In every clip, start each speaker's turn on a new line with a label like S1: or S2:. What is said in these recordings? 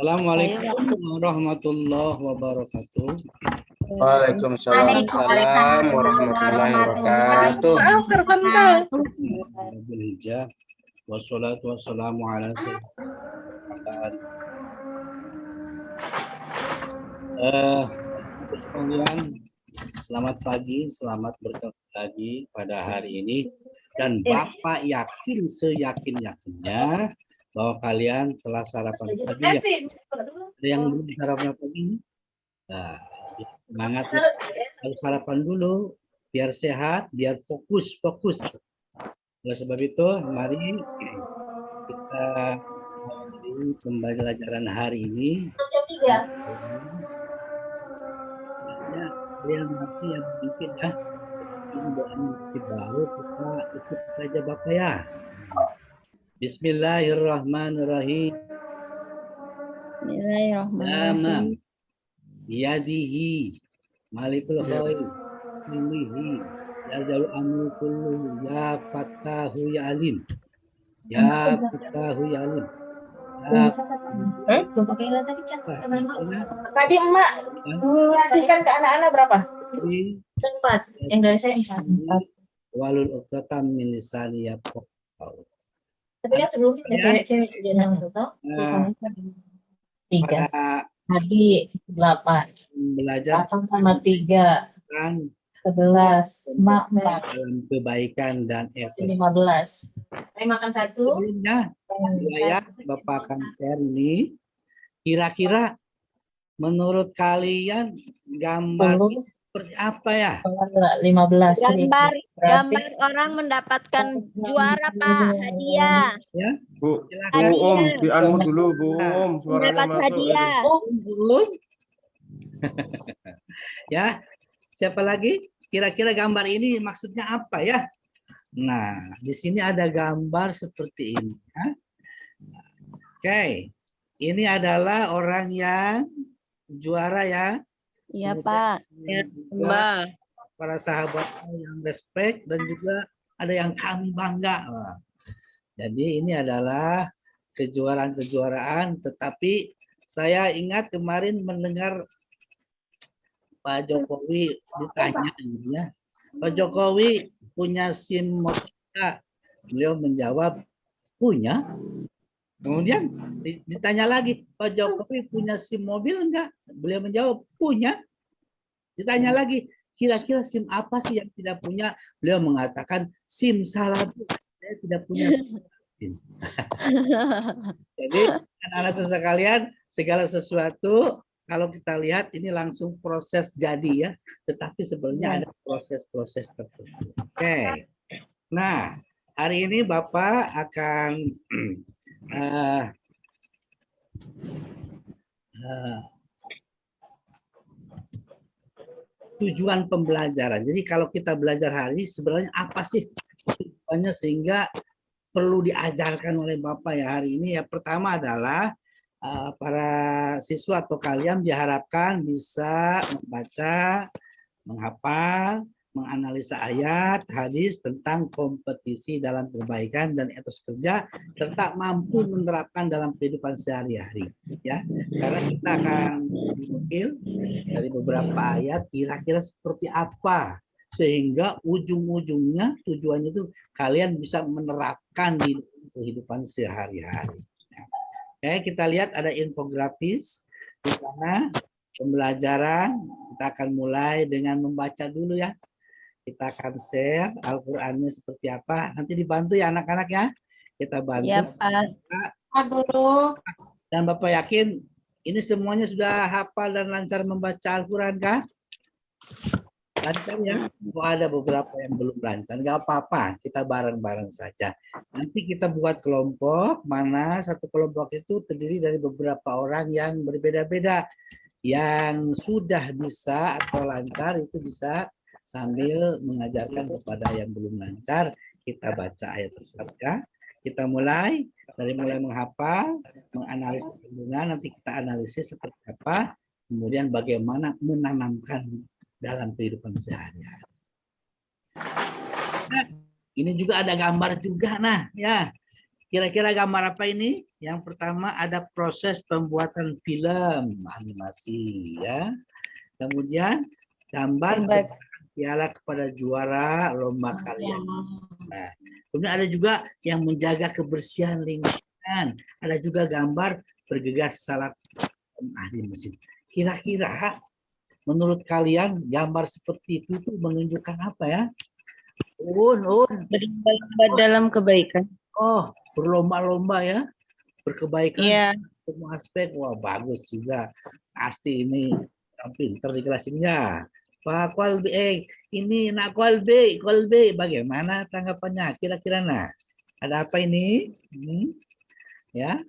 S1: Assalamualaikum warahmatullahi wabarakatuh.
S2: Waalaikumsalam warahmatullahi wabarakatuh.
S1: Wassalatu wassalamu ala sekalian, selamat pagi, selamat bertemu lagi pada hari ini. Dan Bapak yakin seyakin-yakinnya bahwa kalian telah sarapan pagi ya. Ada yang belum sarapan pagi? Nah, semangat ya. Harus sarapan dulu biar sehat, biar fokus. Oleh sebab itu, mari kita mulai pembelajaran hari ini. Ya, kalian nanti yang mungkin ya, ini masih baru, kita ikut saja Bapak ya. Bismillahirrahmanirrahim. Bismillahirrahmanirrahim. Biyadihi malikul ghaib ilmihi yarja'u amru kulluhu ya fattahu ya alim. Ya fattahu ya alim.
S3: Tadi emak ngasihkan ke anak-anak berapa? 4. Yang dari saya 4.
S1: Walul uqdatam min lisani yafqahu.
S3: Tapi kan sebelumnya ada cewek-cewek yang total. 3. Tadi 8.
S1: Belajar
S3: 8 sama 3.
S1: kan
S3: 11. Mak 4.
S1: dalam kebaikan dan etos.
S3: 15. Saya makan 1.
S1: Sebelumnya saya Bapak akan share ini. Kira-kira menurut kalian gambar ini seperti apa ya?
S3: 15.
S4: Gambar orang mendapatkan juara Pak, hadiah.
S1: Ya,
S2: Bu,
S1: silakan.
S2: Om, si Anmu dulu, Bu, Om, suaranya
S4: Mendapat
S2: masuk.
S4: hadiah.
S1: Belum. Ya, siapa lagi? Kira-kira gambar ini maksudnya apa ya? Nah, di sini ada gambar seperti ini. Ya. Oke, ini adalah orang yang juara ya.
S4: Iya Pak.
S1: Juga para sahabat yang respect dan juga ada yang kami bangga. Wah. Jadi ini adalah kejuaraan-kejuaraan, tetapi saya ingat kemarin mendengar Pak Jokowi ditanya ya, Pak Jokowi punya SIM mobil? Beliau menjawab punya. Kemudian ditanya lagi, Pak Jokowi punya SIM mobil enggak? Beliau menjawab punya. Ditanya lagi, kira-kira SIM apa sih yang tidak punya? Beliau mengatakan SIM salabus. Saya tidak punya SIM. Jadi anak-anak sekalian, segala sesuatu kalau kita lihat ini langsung proses jadi ya, tetapi sebenarnya ada proses-proses tertentu. Oke. Nah, hari ini Bapak akan tujuan pembelajaran. Jadi kalau kita belajar hari sebenarnya apa sih tujuannya sehingga perlu diajarkan oleh Bapak ya hari ini? Ya pertama adalah para siswa atau kalian diharapkan bisa membaca, menghafal, menganalisa ayat, hadis tentang kompetisi dalam perbaikan dan etos kerja serta mampu menerapkan dalam kehidupan sehari-hari ya. Karena kita akan menukil dari beberapa ayat kira-kira seperti apa sehingga ujung-ujungnya tujuannya itu kalian bisa menerapkan di kehidupan sehari-hari. Oke, kita lihat ada infografis di sana pembelajaran. Kita akan mulai dengan membaca dulu ya. Kita akan share Al-Qur'annya seperti apa. Nanti dibantu ya anak-anak ya. Kita bantu.
S4: Iya Pak.
S1: Dan Bapak yakin ini semuanya sudah hafal dan lancar membaca Al-Qur'an kah? Lancar ya? Oh, ada beberapa yang belum lancar. Nggak apa-apa, kita bareng-bareng saja. Nanti kita buat kelompok, mana satu kelompok itu terdiri dari beberapa orang yang berbeda-beda. Yang sudah bisa atau lancar itu bisa sambil mengajarkan kepada yang belum lancar, kita baca ayat tersebut ya. Kita mulai menghafal, menganalisis kandungan, nanti kita analisis seperti apa, kemudian bagaimana menanamkan dalam kehidupan sehari-hari. Nah, ini juga ada gambar juga, nah ya. Kira-kira gambar apa ini? Yang pertama ada proses pembuatan film animasi ya. Kemudian gambar piala kepada juara lomba karya. Nah, kemudian ada juga yang menjaga kebersihan lingkungan. Ada juga gambar bergegas salah ahli mesin. Kira-kira menurut kalian gambar seperti itu tuh menunjukkan apa ya?
S3: Berlomba dalam kebaikan.
S1: Oh, berlomba-lomba ya, berkebaikan.
S3: Iya.
S1: Semua aspek. Wah, bagus juga. Pasti ini yang pinter di kelas ini ya. Pak Kolbe, ini nak Kolbe, bagaimana tanggapannya? Kira-kira nah, ada apa ini? Ya,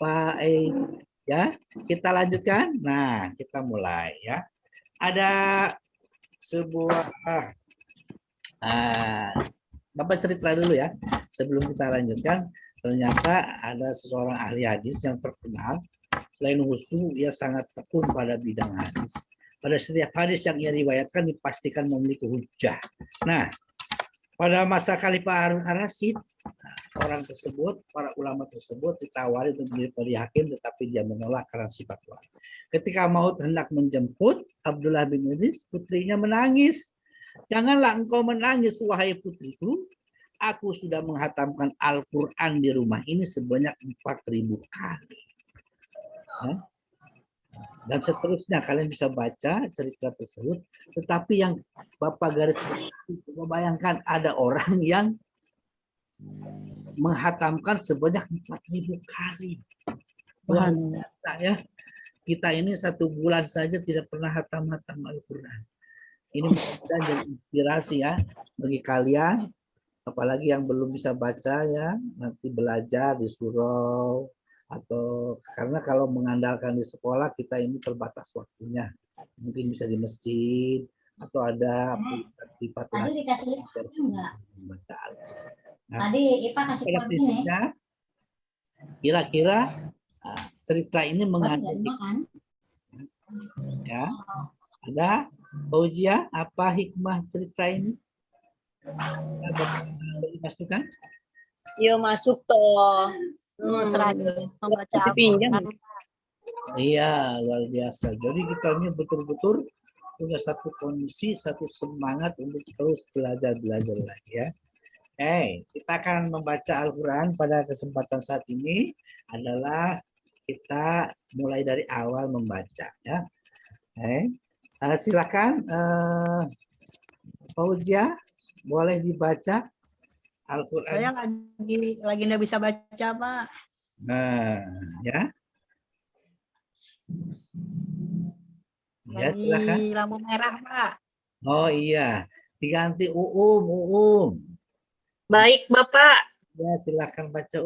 S1: Pak ya, kita lanjutkan. Nah, kita mulai ya. Ada sebuah Bapak cerita dulu ya. Sebelum kita lanjutkan, ternyata ada seseorang ahli hadis yang terkenal. Selain husu, ia sangat tekun pada bidang hadis. Pada setiap hadis yang ia riwayatkan dipastikan memiliki hujjah. Nah, pada masa Khalifah Harun ar-Rasyid, orang tersebut, para ulama tersebut ditawari untuk menjadi hakim, tetapi dia menolak karena sifat wali. Ketika maut hendak menjemput, Abdullah bin Idris, putrinya menangis. Janganlah engkau menangis, wahai putriku. Aku sudah menghatamkan Al-Quran di rumah ini sebanyak 4.000 kali. Dan seterusnya kalian bisa baca cerita tersebut. Tetapi yang Bapak garis bayangkan ada orang yang menghatamkan sebanyak 4.000 kali. Luar biasa ya. Kita ini 1 bulan saja tidak pernah hatam-hatam Al-Quran. Ini mudah-mudahan jadi inspirasi ya bagi kalian, apalagi yang belum bisa baca ya, nanti belajar di surau, atau karena kalau mengandalkan di sekolah kita ini terbatas waktunya, mungkin bisa di masjid atau ada aktivitas
S5: tadi dikasih enggak
S1: membaca. Nah,
S5: tadi Ipa kasih
S1: pada prinsipnya kira-kira cerita ini mengandung ya, ada Fauzia, apa hikmah cerita ini? Masukkan?
S3: Yo masuk toh. Seragam membaca pinjam.
S1: Iya, luar biasa. Jadi kita ini betul-betul punya satu kondisi, satu semangat untuk terus belajar lagi ya. Kita akan membaca Al-Quran pada kesempatan saat ini adalah kita mulai dari awal membaca ya. Silakan Fauzia, boleh dibaca Al-Quran.
S6: Saya lagi nggak bisa baca, Pak.
S1: Nah, ya. Ya, silakan.
S6: Lampu merah, Pak.
S1: Oh iya, diganti Uum.
S3: Baik, Bapak.
S1: Ya, silakan baca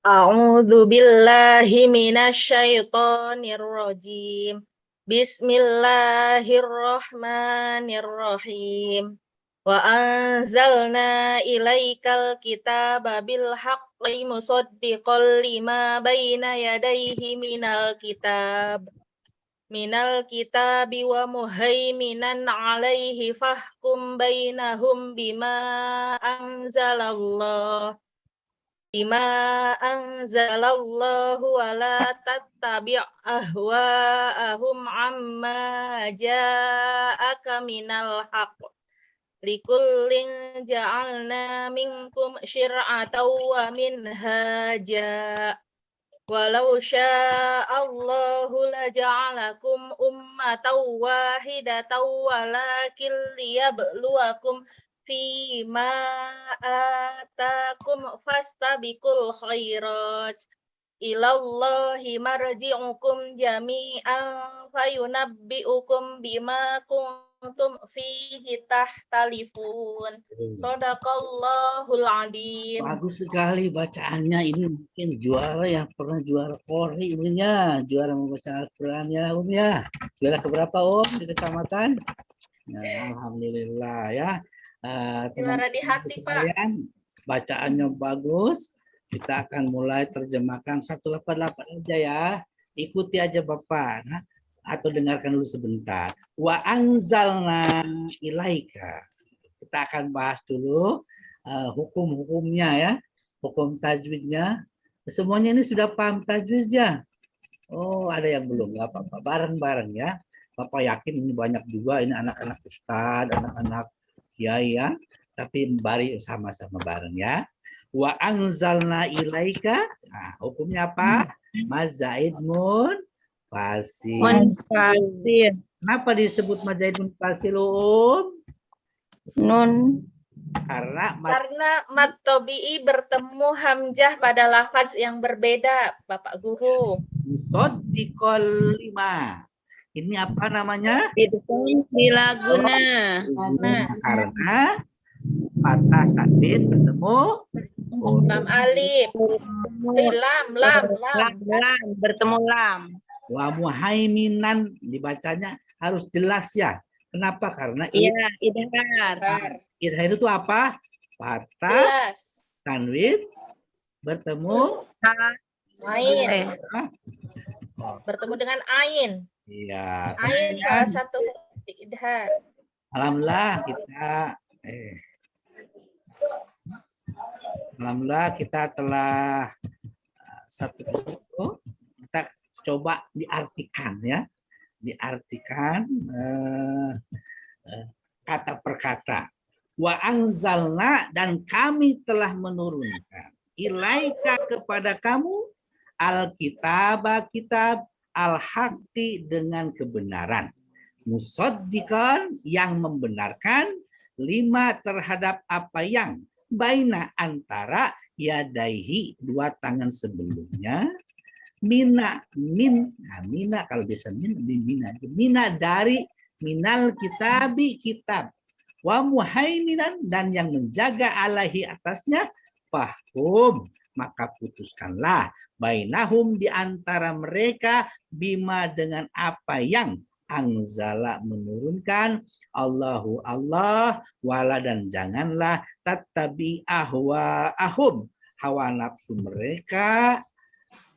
S3: A'udzu billahi minasyaitonir rajim. Bismillahirrahmanirrahim. Wa anzalna ilaikal kitaba bil haqqi musaddiqan lima baina yadayhi minal kitabi wa muhaiminan alaihi fahkum bainahum bima anzalallahu wa la tattabi' ahwa'ahum amma ja'aka minal haqq. Likullin ja'alna minkum syir'atan wa minhaja. Walau sya'allahu laja'alakum ummatan wahidatan walakin liyabluwakum fima atakum fastabiqul khairat. Ilallahi marji'ukum jami'an fayunabbi'ukum bima kuntum fihi tahtalifun. Shadaqallahul adzim.
S1: Bagus sekali bacaannya, ini mungkin juara yang pernah juara Polri ini ya, juara membaca Al-Quran ya ya. Juara keberapa di kecamatan? Nah, alhamdulillah ya.
S3: Juara di hati, Pak.
S1: Bacaannya bagus. Kita akan mulai terjemahkan 188 aja ya. Ikuti aja Bapak. Nah, atau dengarkan dulu sebentar. Wa anzalna ilaika. Kita akan bahas dulu hukum-hukumnya ya, hukum tajwidnya. Semuanya ini sudah paham tajwidnya? Oh, ada yang belum, nggak apa-apa, bareng-bareng ya. Bapak yakin ini banyak juga, ini anak-anak ustad, anak-anak kiai ya, tapi mari sama-sama bareng ya. Wa anzalna ilaika, nah, hukumnya apa? Mazaid mun fasil.
S4: Munfasil.
S1: Kenapa disebut mazaid mun fasil,
S4: Nun.
S1: Karena
S3: Karena mat tobi'i bertemu hamzah pada lafaz yang berbeda, Bapak Guru.
S1: musaddiqal lima. Ini apa namanya?
S4: Idgham bila guna.
S1: Karena patah takdir bertemu
S3: Lam alif. Lam.
S4: Lam bertemu lam.
S1: wa muhaiminan, dibacanya harus jelas ya. Kenapa? Karena
S4: Iya, idhar.
S1: idhar itu apa? Patah
S3: Jelas.
S1: tanwin bertemu
S3: Ain. Bertemu dengan ain.
S1: iya.
S3: Ain salah satu idhar.
S1: Alhamdulillah kita telah satu persatu kita coba diartikan ya, diartikan kata per kata. Wa anzalna, dan kami telah menurunkan ilaika kepada kamu alkitab al-haqqi dengan kebenaran, musaddiqan yang membenarkan lima terhadap apa yang baina antara yadaihi dua tangan sebelumnya, mina kalau bisa mina dari minal kitabi kitab, wa muhaiminan dan yang menjaga alaihi atasnya, fahum maka putuskanlah, bainahum di antara mereka, bima dengan apa yang anzala menurunkan, Allahu Allah, wala dan janganlah tattabi ahwaahum hawa nafsu mereka,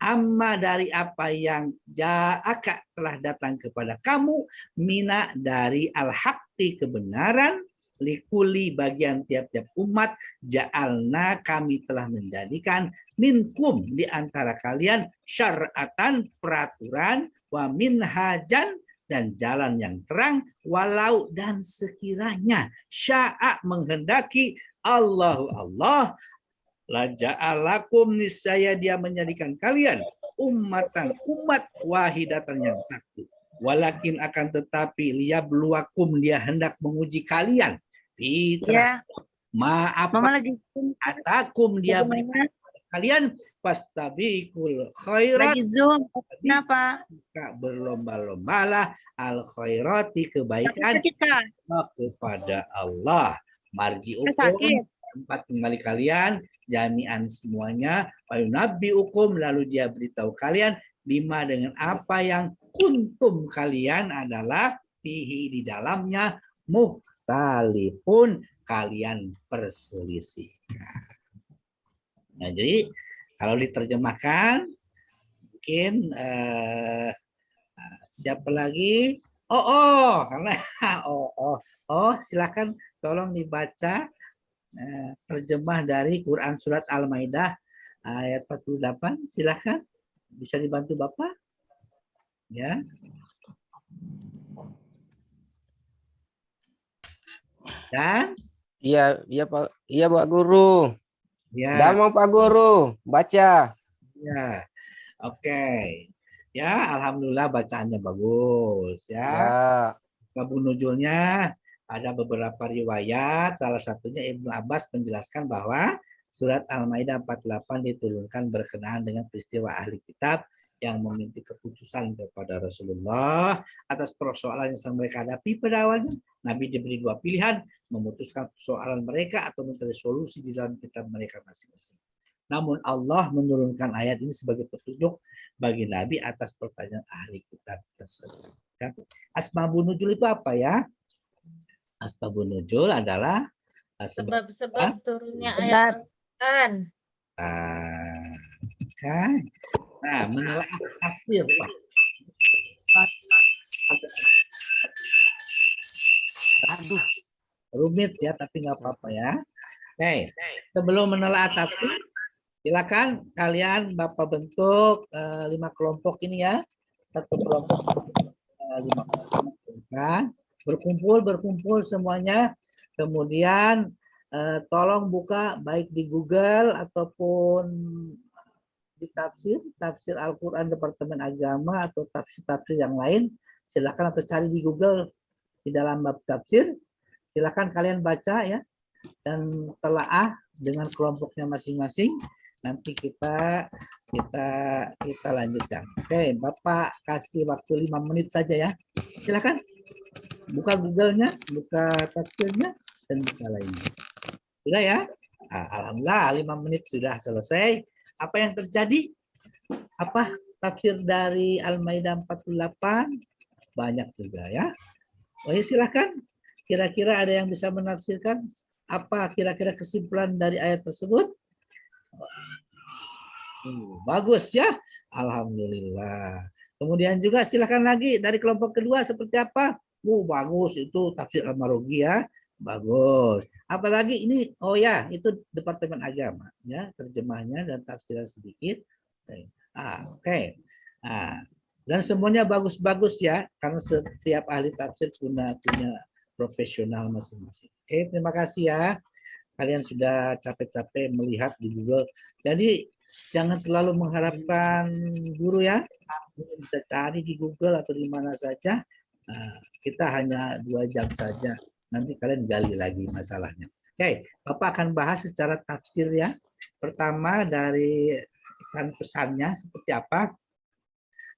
S1: amma dari apa yang ja'aka telah datang kepada kamu, mina dari al-haqqi kebenaran, likuli bagian tiap-tiap umat, ja'alna kami telah menjadikan minkum di antara kalian syar'atan peraturan, wa minhajan dan jalan yang terang, walau dan sekiranya sya'a menghendaki Allahu Allah, la ja'alakum niscaya dia menjadikan kalian umat wahidatan yang satu. Walakin akan tetapi liyabluwakum dia hendak menguji kalian.
S4: Ya.
S1: Maaf atakum dia berikan kalian fastabiqul khairat.
S4: Lagi zoom. Kenapa?
S1: Berlomba-lombalah al khairati kebaikan kepada Allah. Marji'ukum tempat kembali kalian jami'an semuanya, wayunabbi'ukum lalu dia beritahu kalian bima dengan apa yang kuntum kalian adalah fihi di dalamnya mukhtalifun kalian perselisihkan. Nah, jadi kalau diterjemahkan mungkin siapa lagi? Silakan tolong dibaca terjemah dari Quran surat Al-Maidah ayat 48. Silakan, bisa dibantu Bapak? Ya. Dan
S2: Iya Pak Guru.
S1: ya.
S2: Dah mau Pak Guru baca.
S1: Ya. Oke. Ya, alhamdulillah bacaannya bagus ya. Babu nuzulnya ada beberapa riwayat, salah satunya Ibnu Abbas menjelaskan bahwa surat Al-Maidah 48 diturunkan berkenaan dengan peristiwa ahli kitab yang meminta keputusan kepada Rasulullah atas persoalan yang sedang mereka hadapi pada awalnya. Nabi diberi dua pilihan, memutuskan persoalan mereka atau mencari solusi di dalam kitab mereka masing-masing. Namun Allah menurunkan ayat ini sebagai petunjuk bagi Nabi atas pertanyaan ahli kitab tersebut. Asbabun nuzul itu apa ya? Asbabun nuzul adalah
S3: sebab-sebab turunnya ayat Al-Quran.
S1: Nah, menelaah tafsir, Pak. Aduh, rumit ya, tapi nggak apa-apa ya. Oke, sebelum menelaah tafsir, silakan kalian Bapak bentuk 5 kelompok ini ya. Satu kelompok 5 kelompok kan. Berkumpul semuanya. Kemudian tolong buka baik di Google ataupun di tafsir Al-Quran Departemen Agama atau tafsir-tafsir yang lain. Silakan atau cari di Google di dalam bab tafsir. Silakan kalian baca ya dan telaah dengan kelompoknya masing-masing. Nanti kita lanjutkan. Oke, Bapak kasih waktu 5 menit saja ya. Silakan buka Google-nya, buka tafsirnya, dan buka lainnya. Sudah ya? Alhamdulillah 5 menit sudah selesai. Apa yang terjadi? Apa tafsir dari Al-Maidah 48? Banyak juga ya. Oh ya, silakan. Kira-kira ada yang bisa menafsirkan apa kira-kira kesimpulan dari ayat tersebut? Bagus ya. Alhamdulillah. Kemudian juga silakan lagi dari kelompok kedua seperti apa? Bagus itu tafsir Al-Marogi ya. Bagus. Apalagi ini, oh ya, itu Departemen Agama ya, terjemahnya dan tafsiran sedikit. Oke. Dan semuanya bagus-bagus ya, karena setiap ahli tafsir punya profesional masing-masing. Oke, terima kasih ya. Kalian sudah capek-capek melihat di Google. Jadi jangan terlalu mengharapkan guru ya. Bisa cari di Google atau di mana saja. Kita hanya 2 jam saja. Nanti kalian gali lagi masalahnya. Oke, Bapak akan bahas secara tafsir ya. Pertama dari pesan-pesannya seperti apa.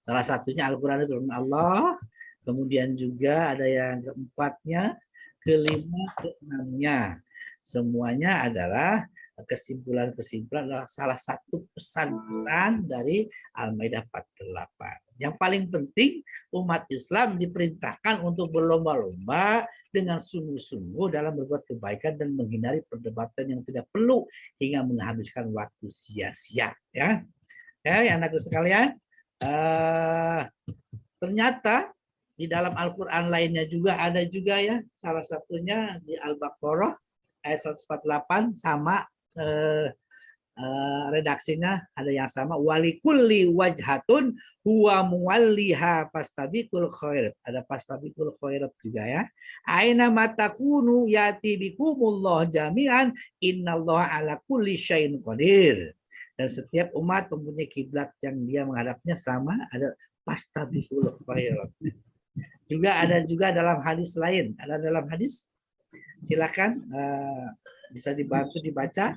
S1: Salah satunya Al-Quran itu turun Allah. Kemudian juga ada yang keempatnya, kelima, keenamnya. Semuanya adalah kesimpulan-kesimpulan adalah salah satu pesan-pesan dari Al-Maidah 48. Yang paling penting, umat Islam diperintahkan untuk berlomba-lomba dengan sungguh-sungguh dalam berbuat kebaikan dan menghindari perdebatan yang tidak perlu hingga menghabiskan waktu sia-sia. Ya, anakku sekalian, ternyata di dalam Al-Quran lainnya juga ada juga ya, salah satunya di Al-Baqarah ayat 148 sama redaksinya ada yang sama, walikulli wajhatun huwa muwalliha fastabiqul khairat. Ada fastabiqul khairat juga ya. Aina matakunu yati bikumullah jami'an innallaha ala kulli syai'in qadir. Dan setiap umat mempunyai kiblat yang dia menghadapnya sama, ada fastabiqul khairat. Juga ada juga dalam hadis lain. Ada dalam hadis? Silakan bisa dibantu dibaca.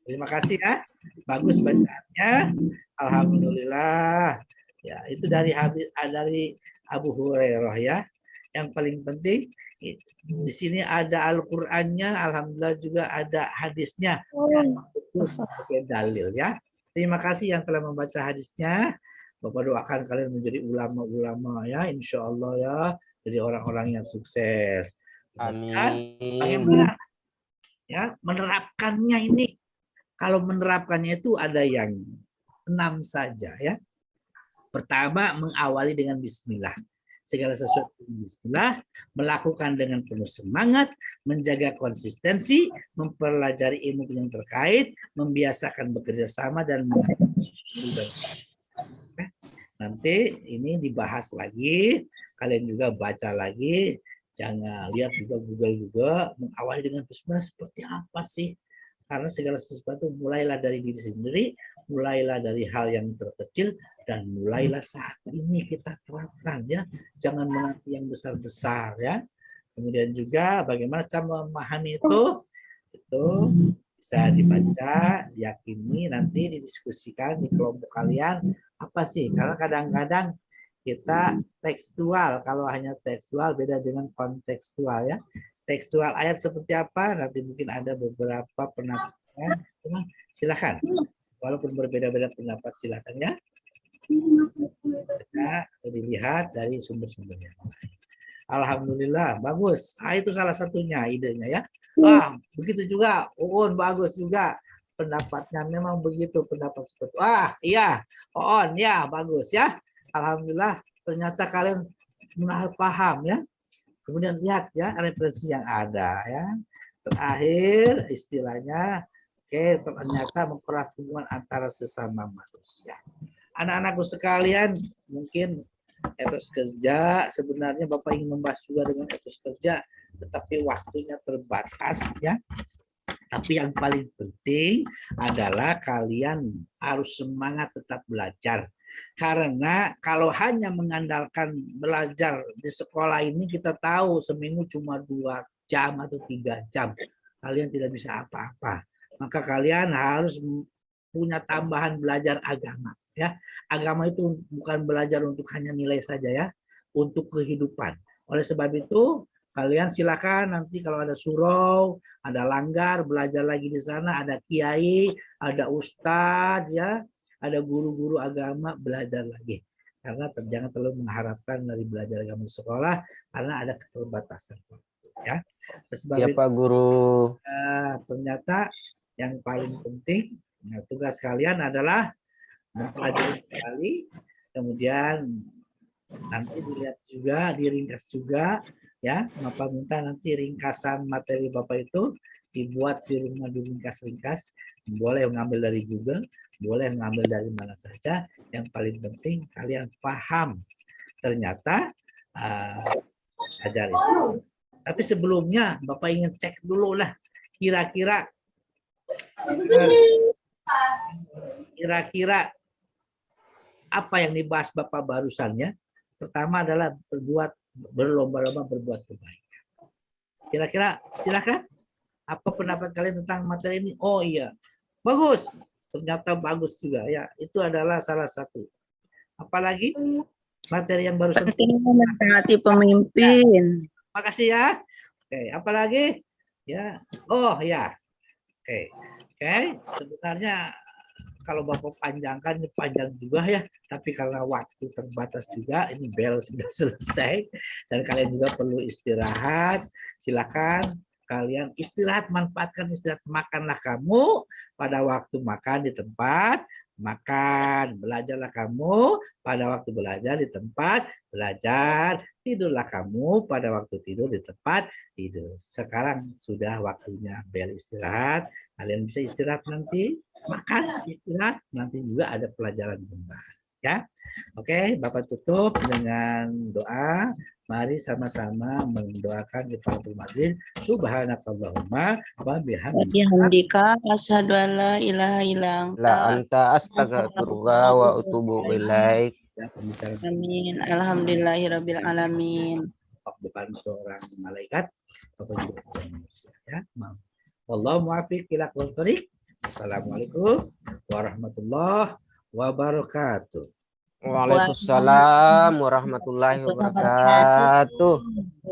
S1: Terima kasih ya. Bagus bacaannya. Alhamdulillah. Ya, itu dari Abu Hurairah ya. Yang paling penting di sini ada Al-Qur'annya, alhamdulillah juga ada hadisnya. Itu sebagai dalil ya. Terima kasih yang telah membaca hadisnya. Bapak doakan kalian menjadi ulama-ulama ya, insya Allah ya, jadi orang-orang yang sukses.
S2: Amin.
S1: Bagaimana ya menerapkannya ini? Kalau menerapkannya itu ada yang 6 saja ya. Pertama, mengawali dengan bismillah. Segala sesuatu bismillah, melakukan dengan penuh semangat, menjaga konsistensi, mempelajari ilmu yang terkait, membiasakan bekerja sama dan nanti ini dibahas lagi, kalian juga baca lagi, jangan lihat juga Google juga, mengawali dengan bismillah seperti apa sih? Karena segala sesuatu mulailah dari diri sendiri, mulailah dari hal yang terkecil, dan mulailah saat ini kita terapkan ya, jangan menanti yang besar-besar ya. Kemudian juga bagaimana cara memahami itu bisa dibaca, diyakini, nanti didiskusikan di kelompok kalian apa sih? Karena kadang-kadang kita tekstual, kalau hanya tekstual beda dengan kontekstual ya. Tekstual ayat seperti apa? Nanti mungkin ada beberapa penafsiran. Silakan. Walaupun berbeda-beda pendapat silakan ya. Kita dilihat dari sumber-sumbernya. Alhamdulillah, bagus. Itu salah satunya idenya ya. Begitu juga Uun, bagus juga pendapatnya, memang begitu pendapat seperti iya Uun ya, bagus ya. Alhamdulillah, ternyata kalian paham ya. Kemudian lihat ya referensi yang ada ya. Terakhir istilahnya, oke, ternyata mempererat hubungan antara sesama manusia. Anak-anakku sekalian, mungkin etos kerja, sebenarnya Bapak ingin membahas juga dengan etos kerja, tetapi waktunya terbatas ya. Tapi yang paling penting adalah kalian harus semangat tetap belajar. Karena kalau hanya mengandalkan belajar di sekolah ini, kita tahu seminggu cuma 2 jam atau 3 jam. Kalian tidak bisa apa-apa. Maka kalian harus punya tambahan belajar agama. Ya, agama itu bukan belajar untuk hanya nilai saja ya, untuk kehidupan. Oleh sebab itu, kalian silakan nanti kalau ada surau, ada langgar, belajar lagi di sana, ada kiai, ada ustadz ya, ada guru-guru agama, belajar lagi. Karena jangan terlalu mengharapkan dari belajar agama di sekolah, karena ada keterbatasan. Ya,
S2: Siapa guru?
S1: Ternyata yang paling penting, tugas kalian adalah mempelajari kembali, kemudian nanti dilihat juga, diringkas juga, ya. Bapak minta nanti ringkasan materi Bapak itu dibuat di rumah, diringkas-ringkas. Boleh mengambil dari Google, boleh mengambil dari mana saja. Yang paling penting kalian paham. Ternyata ajar itu. Tapi sebelumnya Bapak ingin cek dulu lah, kira-kira apa yang dibahas Bapak barusannya. Pertama adalah berlomba-lomba berbuat kebaikan. Kira-kira silakan, apa pendapat kalian tentang materi ini? Oh iya, bagus, ternyata bagus juga ya. Itu adalah salah satu. Apalagi materi yang barusan.
S4: Mentaati pemimpin.
S1: Makasih ya. Oke, apalagi ya. Oh ya. Oke. Sebenarnya kalau Bapak panjangkan ini panjang juga ya, tapi karena waktu terbatas juga, ini bel sudah selesai dan kalian juga perlu istirahat. Silakan kalian istirahat, manfaatkan istirahat, makanlah kamu pada waktu makan di tempat makan, belajarlah kamu pada waktu belajar di tempat belajar, tidurlah kamu pada waktu tidur di tempat tidur. Sekarang sudah waktunya bel istirahat, kalian bisa istirahat nanti, makan, istirahat, nanti juga ada pelajaran kembali. Ya, oke, Bapak tutup dengan doa. Mari sama-sama mendoakan kifaratul majlis. Subhanakallahumma wa
S4: Bihamdika asyhadu an la ilaha illa
S2: La
S4: anta
S2: anta astaghfiruka wa atubu ilaik.
S4: amin. Alhamdulillahirabbil alamin.
S1: Bukan seorang malaikat, Bapak juga manusia. Ya, wallahu muwaffiq ila aqwamit thoriq. Assalamualaikum warahmatullahi wabarakatuh.
S2: Waalaikumsalam warahmatullahi wabarakatuh.